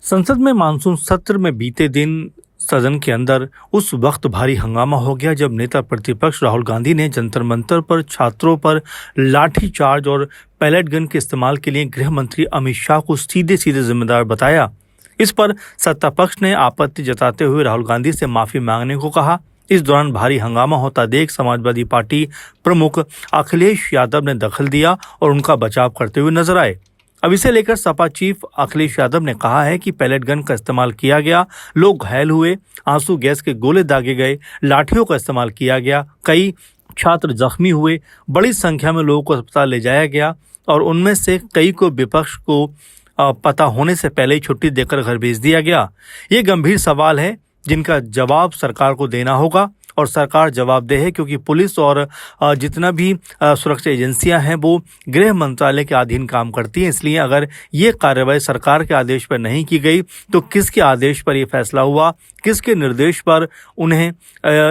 संसद में मानसून सत्र में बीते दिन सदन के अंदर उस वक्त भारी हंगामा हो गया जब नेता प्रतिपक्ष राहुल गांधी ने जंतर मंतर पर छात्रों पर लाठीचार्ज और पैलेट गन के इस्तेमाल के लिए गृह मंत्री अमित शाह को सीधे सीधे जिम्मेदार बताया। इस पर सत्ता पक्ष ने आपत्ति जताते हुए राहुल गांधी से माफी मांगने को कहा। इस दौरान भारी हंगामा होता देख समाजवादी पार्टी प्रमुख अखिलेश यादव ने दखल दिया और उनका बचाव करते हुए नजर आए। अब इसे लेकर सपा चीफ अखिलेश यादव ने कहा है कि पैलेट गन का इस्तेमाल किया गया, लोग घायल हुए, आंसू गैस के गोले दागे गए, लाठियों का इस्तेमाल किया गया, कई छात्र जख्मी हुए, बड़ी संख्या में लोगों को अस्पताल ले जाया गया और उनमें से कई को विपक्ष को पता होने से पहले ही छुट्टी देकर घर भेज दिया गया। ये गंभीर सवाल है जिनका जवाब सरकार को देना होगा और सरकार जवाबदेह है क्योंकि पुलिस और जितना भी सुरक्षा एजेंसियां हैं वो गृह मंत्रालय के अधीन काम करती हैं। इसलिए अगर ये कार्रवाई सरकार के आदेश पर नहीं की गई तो किसके आदेश पर ये फैसला हुआ, किसके निर्देश पर उन्हें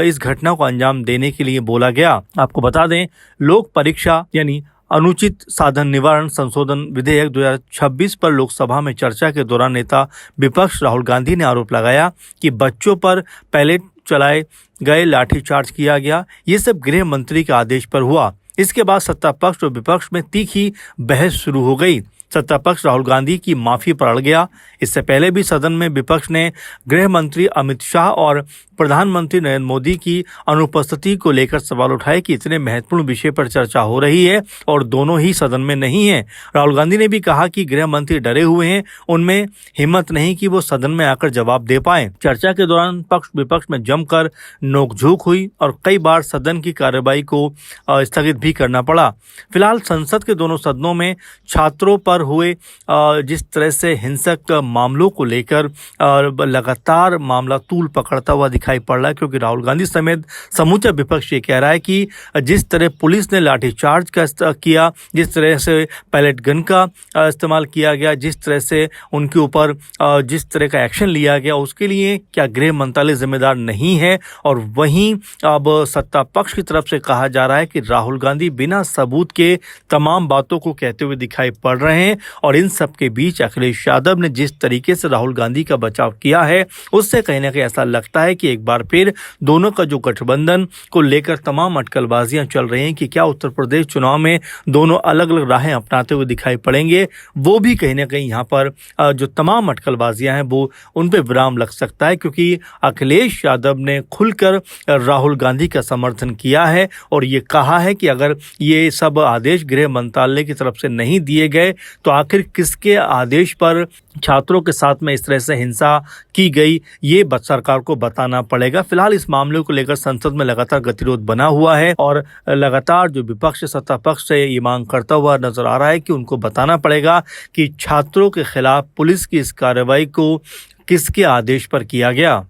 इस घटना को अंजाम देने के लिए बोला गया। आपको बता दें, लोक परीक्षा यानी अनुचित साधन निवारण संशोधन विधेयक 2026 पर लोकसभा में चर्चा के दौरान नेता विपक्ष राहुल गांधी ने आरोप लगाया कि बच्चों पर पैलेट चलाए गए, लाठीचार्ज किया गया। ये सब गृह मंत्री के आदेश पर हुआ। इसके बाद सत्ता पक्ष और विपक्ष में तीखी बहस शुरू हो गई। सत्ता पक्ष राहुल गांधी की माफी पर अड़ गया। इससे पहले भी सदन में विपक्ष ने गृह मंत्री अमित शाह और प्रधानमंत्री नरेंद्र मोदी की अनुपस्थिति को लेकर सवाल उठाए कि इतने महत्वपूर्ण विषय पर चर्चा हो रही है और दोनों ही सदन में नहीं है। राहुल गांधी ने भी कहा कि गृह मंत्री डरे हुए हैं, उनमें हिम्मत नहीं कि वो सदन में आकर जवाब दे पाए। चर्चा के दौरान पक्ष विपक्ष में जमकर नोकझोंक हुई और कई बार सदन की कार्यवाही को स्थगित भी करना पड़ा। फिलहाल संसद के दोनों सदनों में छात्रों पर हुए जिस तरह से हिंसक मामलों को लेकर लगातार मामला तूल पकड़ता हुआ दिखाई पड़ रहा है क्योंकि राहुल गांधी समेत समूचा विपक्ष ये कह रहा है कि जिस तरह पुलिस ने लाठीचार्ज का किया, जिस तरह से पैलेट गन का इस्तेमाल किया गया, जिस तरह से उनके ऊपर जिस तरह का एक्शन लिया गया, उसके लिए क्या गृह मंत्रालय जिम्मेदार नहीं है। और वहीं अब सत्ता पक्ष की तरफ से कहा जा रहा है कि राहुल गांधी बिना सबूत के तमाम बातों को कहते हुए दिखाई पड़ रहे हैं और इन सब के बीच अखिलेश यादव ने जिस तरीके से राहुल गांधी का बचाव किया है उससे कहीं ना कहीं ऐसा लगता है कि एक बार फिर दोनों का जो गठबंधन को लेकर तमाम अटकलबाजियां चल रही हैं कि क्या उत्तर प्रदेश चुनाव में दोनों अलग अलग राहें अपनाते हुए दिखाई पड़ेंगे, वो भी कहीं ना कहीं यहाँ पर जो तमाम अटकलबाजियां हैं वो उन पर विराम लग सकता है क्योंकि अखिलेश यादव ने खुलकर राहुल गांधी का समर्थन किया है और ये कहा है कि अगर ये सब आदेश गृह मंत्रालय की तरफ से नहीं दिए गए तो आखिर किसके आदेश पर छात्रों के साथ में इस तरह से हिंसा की गई, ये सरकार को बताना पड़ेगा। फिलहाल इस मामले को लेकर संसद में लगातार गतिरोध बना हुआ है और लगातार जो विपक्ष सत्ता पक्ष से ये मांग करता हुआ नजर आ रहा है कि उनको बताना पड़ेगा कि छात्रों के खिलाफ पुलिस की इस कार्रवाई को किसके आदेश पर किया गया।